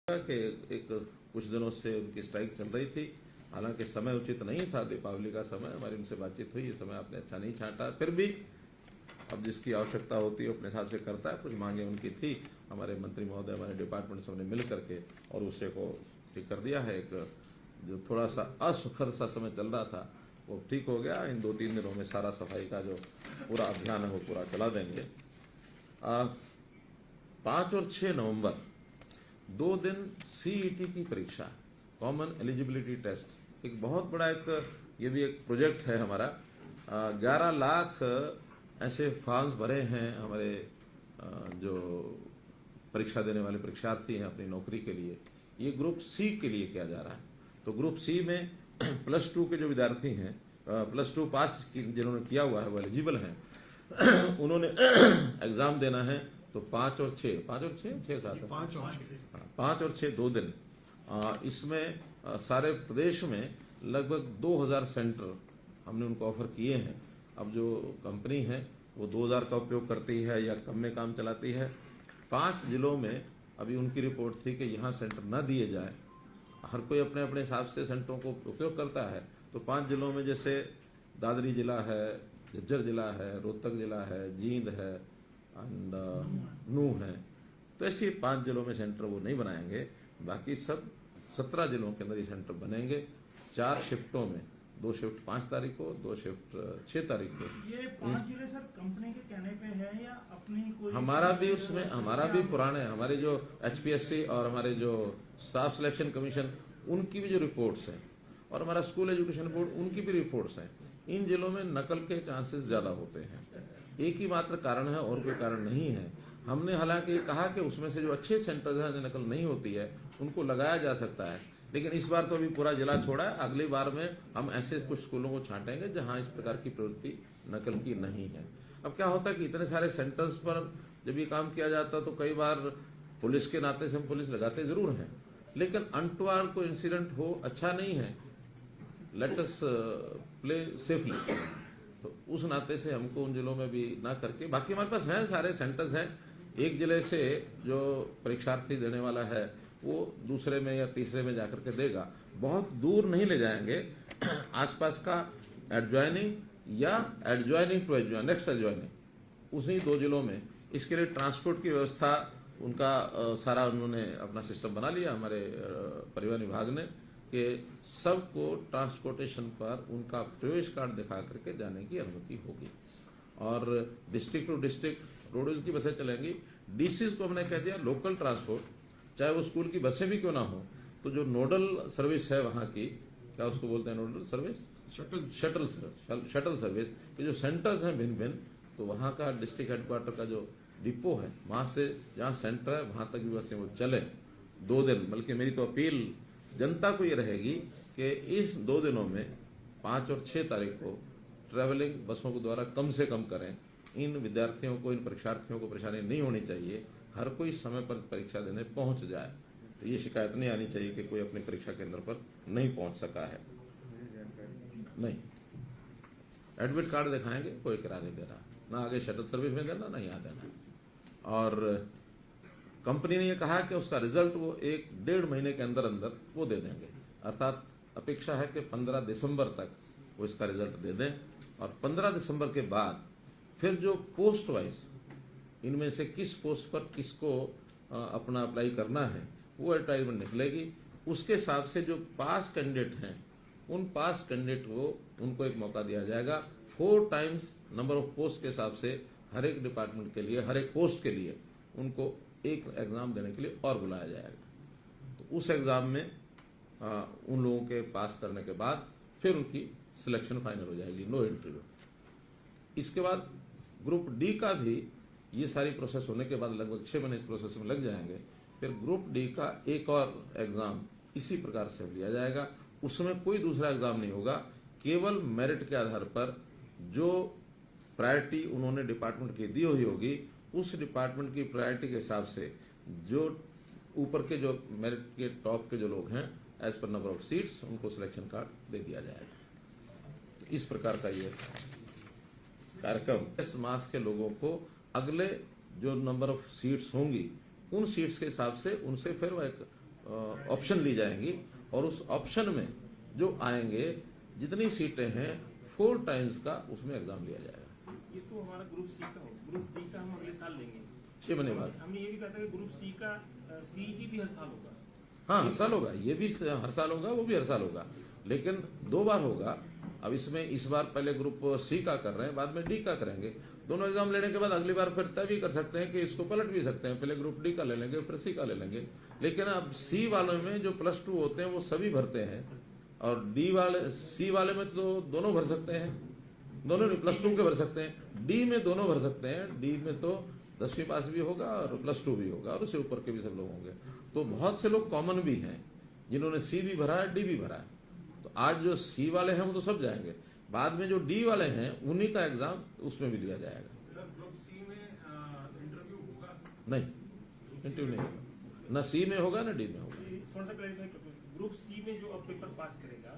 कि एक कुछ दिनों से उनकी स्ट्राइक चल रही थी। हालांकि समय उचित नहीं था, दीपावली का समय। हमारी उनसे बातचीत हुई, ये समय आपने अच्छा नहीं छांटा। फिर भी अब जिसकी आवश्यकता होती है अपने हिसाब से करता है। कुछ मांगे उनकी थी, हमारे मंत्री महोदय, हमारे डिपार्टमेंट सबने मिल करके और उसे को ठीक कर दिया है। एक जो थोड़ा सा असुखद सा समय चल रहा था वो ठीक हो गया। इन 2-3 दिनों में सारा सफाई का जो पूरा अभियान है वो पूरा चला देंगे। 5 और 6 नवंबर 2 दिन सीईटी की परीक्षा, कॉमन एलिजिबिलिटी टेस्ट, एक बहुत बड़ा ये भी एक प्रोजेक्ट है हमारा। 11 लाख ऐसे फॉर्म्स भरे हैं हमारे जो परीक्षा देने वाले परीक्षार्थी हैं अपनी नौकरी के लिए। ये ग्रुप सी के लिए किया जा रहा है। तो ग्रुप सी में +2 के जो विद्यार्थी हैं, +2 पास जिन्होंने किया हुआ है वो एलिजिबल हैं। उन्होंने एग्जाम देना है। तो 5 और 6 7 5 और 6 2 दिन। इसमें सारे प्रदेश में लगभग 2000 सेंटर हमने उनको ऑफर किए हैं। अब जो कंपनी है वो 2000 का उपयोग करती है या कम में काम चलाती है। 5 जिलों में अभी उनकी रिपोर्ट थी कि यहाँ सेंटर न दिए जाए। हर कोई अपने अपने हिसाब से सेंटरों को उपयोग करता है। तो 5 जिलों में जैसे दादरी जिला है, झज्जर जिला है, रोहतक जिला है, जींद है एंड नूह है। तो ऐसे 5 जिलों में सेंटर वो नहीं बनाएंगे। बाकी सब 17 जिलों के अंदर ये सेंटर बनेंगे 4 शिफ्टों में। 2 शिफ्ट 5 तारीख को, 2 शिफ्ट 6 तारीख को। ये 5 जिले सर कंपनी के कहने पे है या अपनी कोई? हमारा भी पुराने, हमारे जो HPSC और हमारे जो स्टाफ सिलेक्शन कमीशन उनकी भी जो रिपोर्ट्स हैं और हमारा स्कूल एजुकेशन बोर्ड उनकी भी रिपोर्ट्स हैं। इन जिलों में नकल के चांसेस ज्यादा होते हैं। एक ही मात्र कारण है और कोई कारण नहीं है। हमने हालांकि कहा कि उसमें से जो अच्छे सेंटर्स हैं जो नकल नहीं होती है उनको लगाया जा सकता है। लेकिन इस बार तो अभी पूरा जिला छोड़ा है। अगली बार में हम ऐसे कुछ स्कूलों को छांटेंगे जहां इस प्रकार की प्रवृत्ति नकल की नहीं है। अब क्या होता है कि इतने सारे सेंटर्स पर जब ये काम किया जाता तो कई बार पुलिस के नाते से हम पुलिस लगाते जरूर हैं, लेकिन अनटुवर्ड कोई इंसिडेंट हो अच्छा नहीं है। Let us play safely. तो उस नाते से हमको उन जिलों में भी ना करके, बाकी हमारे पास हैं सारे सेंटर्स हैं। एक जिले से जो परीक्षार्थी देने वाला है वो दूसरे में या तीसरे में जाकर के देगा। बहुत दूर नहीं ले जाएंगे। आसपास का एडजॉइनिंग या adjoining to adjoin, next adjoining, उन्हीं 2 जिलों में। इसके लिए ट्रांसपोर्ट की व्यवस्था उनका सारा उन्होंने अपना सिस्टम बना लिया हमारे परिवहन विभाग ने कि सबको ट्रांसपोर्टेशन पर उनका प्रवेश कार्ड दिखा करके जाने की अनुमति होगी। और डिस्ट्रिक्ट टू डिस्ट्रिक्ट रोडवेज की बसें चलेंगी। डीसीज को हमने कह दिया लोकल ट्रांसपोर्ट, चाहे वो स्कूल की बसें भी क्यों ना हो, तो जो नोडल सर्विस है वहां की, क्या उसको बोलते हैं नोडल सर्विस, शटल सर्विस, ये जो सेंटर्स हैं भिन्न भिन्न, तो वहां का डिस्ट्रिक्ट हेडक्वार्टर का जो डिपो है वहां से जहां सेंटर है वहां तक भी बसें वो चले 2 दिन। बल्कि मेरी तो अपील जनता को ये रहेगी कि इस 2 दिनों में 5 और 6 तारीख को ट्रेवलिंग बसों के द्वारा कम से कम करें। इन विद्यार्थियों को, इन परीक्षार्थियों को परेशानी नहीं होनी चाहिए। हर कोई समय पर परीक्षा देने पहुंच जाए। तो ये शिकायत नहीं आनी चाहिए कि कोई अपनी परीक्षा केंद्र पर नहीं पहुंच सका है। नहीं, एडमिट कार्ड दिखाएंगे, कोई किराया नहीं दे रहा, ना आगे शटल सर्विस में देना ना यहाँ देना। और कंपनी ने यह कहा कि उसका रिजल्ट वो 1-1.5 महीने के अंदर अंदर वो दे देंगे। अर्थात अपेक्षा है कि 15 दिसंबर तक वो इसका रिजल्ट दे दें। और 15 दिसंबर के बाद फिर जो पोस्ट वाइज इनमें से किस पोस्ट पर किसको अपना अप्लाई करना है वो एडवर्टाइजमेंट निकलेगी। उसके हिसाब से जो पास कैंडिडेट हैं उन पास कैंडिडेट को उनको एक मौका दिया जाएगा। 4 टाइम्स नंबर ऑफ पोस्ट के हिसाब से हर एक डिपार्टमेंट के लिए, हर एक पोस्ट के लिए उनको एक एग्जाम देने के लिए और बुलाया जाएगा। तो उस एग्जाम में उन लोगों के पास करने के बाद फिर उनकी सिलेक्शन फाइनल हो जाएगी, नो इंटरव्यू। इसके बाद ग्रुप डी का भी ये सारी प्रोसेस होने के बाद लगभग 6 महीने इस प्रोसेस में लग जाएंगे। फिर ग्रुप डी का एक और एग्जाम इसी प्रकार से लिया जाएगा। उसमें कोई दूसरा एग्जाम नहीं होगा, केवल मेरिट के आधार पर जो प्रायोरिटी उन्होंने डिपार्टमेंट की दी हुई होगी उस डिपार्टमेंट की प्रायोरिटी के हिसाब से जो ऊपर के जो मेरिट के टॉप के जो लोग हैं as per number of seats उनको सिलेक्शन कार्ड दे दिया जाएगा। इस प्रकार का ये कार्यक्रम इस मास के लोगों को अगले जो नंबर ऑफ सीट्स होंगी उन सीट्स के हिसाब से उनसे फिर वो एक ऑप्शन ली जाएंगी और उस ऑप्शन में जो आएंगे जितनी सीटें हैं 4 टाइम्स का उसमें एग्जाम लिया जाएगा। ये तो हमारा ग्रुप सी का हो, ग्रुप डी का हम अगले साल लेंगे। 6 महीने बाद। हमने ये भी कहा था कि ग्रुप सी का सीईटी भी हर साल होगा। हाँ, हर साल होगा, ये भी हर साल होगा, वो भी हर साल होगा, लेकिन 2 बार होगा। अब इसमें इस बार पहले ग्रुप सी का कर रहे हैं, बाद में डी का करेंगे। दोनों एग्जाम लेने के बाद अगली बार फिर तय भी कर सकते हैं कि इसको पलट भी सकते हैं, पहले ग्रुप डी का ले लेंगे फिर सी का ले लेंगे। लेकिन अब सी वालों में जो +2 होते हैं वो सभी भरते हैं और डी वाले सी वाले में तो दोनों भर सकते हैं, दोनों +2 के भर सकते हैं। डी में दोनों भर सकते हैं, डी में तो 10वीं पास भी होगा और +2 भी होगा और उससे ऊपर के भी सब लोग होंगे। तो बहुत से लोग कॉमन भी हैं जिन्होंने सी भी भरा है, डी भी भरा है। तो आज जो सी वाले हैं वो तो सब जाएंगे, बाद में जो डी वाले हैं उन्हीं का एग्जाम उसमें भी लिया जाएगा। सर ग्रुप सी में इंटरव्यू होगा? नहीं, इंटरव्यू नहीं होगा, न सी में होगा न डी में होगा। थोड़ा सा क्लैरिफाई कर दो, ग्रुप सी में जो अब पेपर पास करेगा,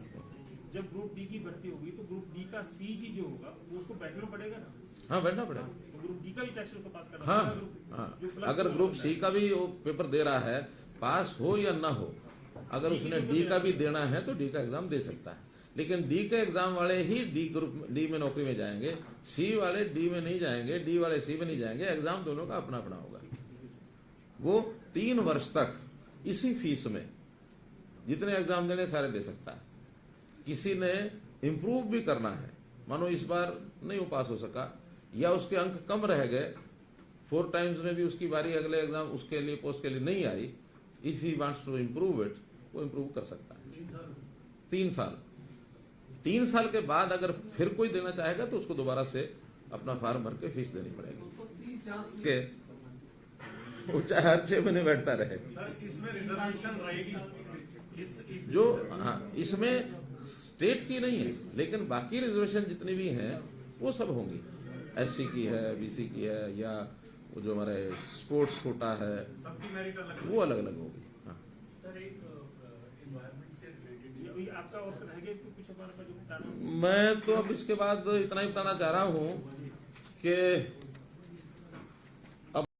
जब ग्रुप डी की भर्ती होगी तो ग्रुप डी का सीईटी जो होगा वो उसको बैठना पड़ेगा ना? हाँ, बैठना पड़ेगा। तो ग्रुप डी का भी टेस्ट उसको पास करना हाँ, पड़ेगा। हाँ, जो प्लस अगर ग्रुप सी का भी वो पेपर दे रहा है, पास हो या ना हो, अगर उसने डी का भी देना है तो डी का एग्जाम दे सकता है। लेकिन डी के एग्जाम वाले ही डी में नौकरी में जाएंगे, सी वाले डी में नहीं जाएंगे, डी वाले सी में नहीं जाएंगे। एग्जाम दोनों का अपना अपना होगा। वो 3 वर्ष तक इसी फीस में जितने एग्जाम देने सारे दे सकता है। किसी ने इंप्रूव भी करना है, मानो इस बार नहीं वो पास हो सका या उसके अंक कम रह गए, 4 टाइम्स में भी उसकी बारी अगले एग्जाम उसके लिए पोस्ट के लिए नहीं आई, if he wants to improve it, वो इम्प्रूव कर सकता है। 3 साल के बाद अगर फिर कोई देना चाहेगा तो उसको दोबारा से अपना फॉर्म भर के फीस देनी पड़ेगी के वो चाहे हर 6 महीने बैठता रहे। सर इसमें रिजर्वेशन रहेगी जो हाँ, इसमें स्टेट की नहीं है, लेकिन बाकी रिजर्वेशन जितनी भी हैं वो सब होंगी। SC की है, BC की है, या वो जो हमारे स्पोर्ट्स कोटा है सबकी मेरिट अलग वो अलग अलग होगी। हाँ। सर एक एनवायरनमेंट से रिलेटेड आपका और रह गया इसको कुछ हमारे जो बताना? मैं तो अब इसके बाद इतना ही बताना चाह रहा हूँ कि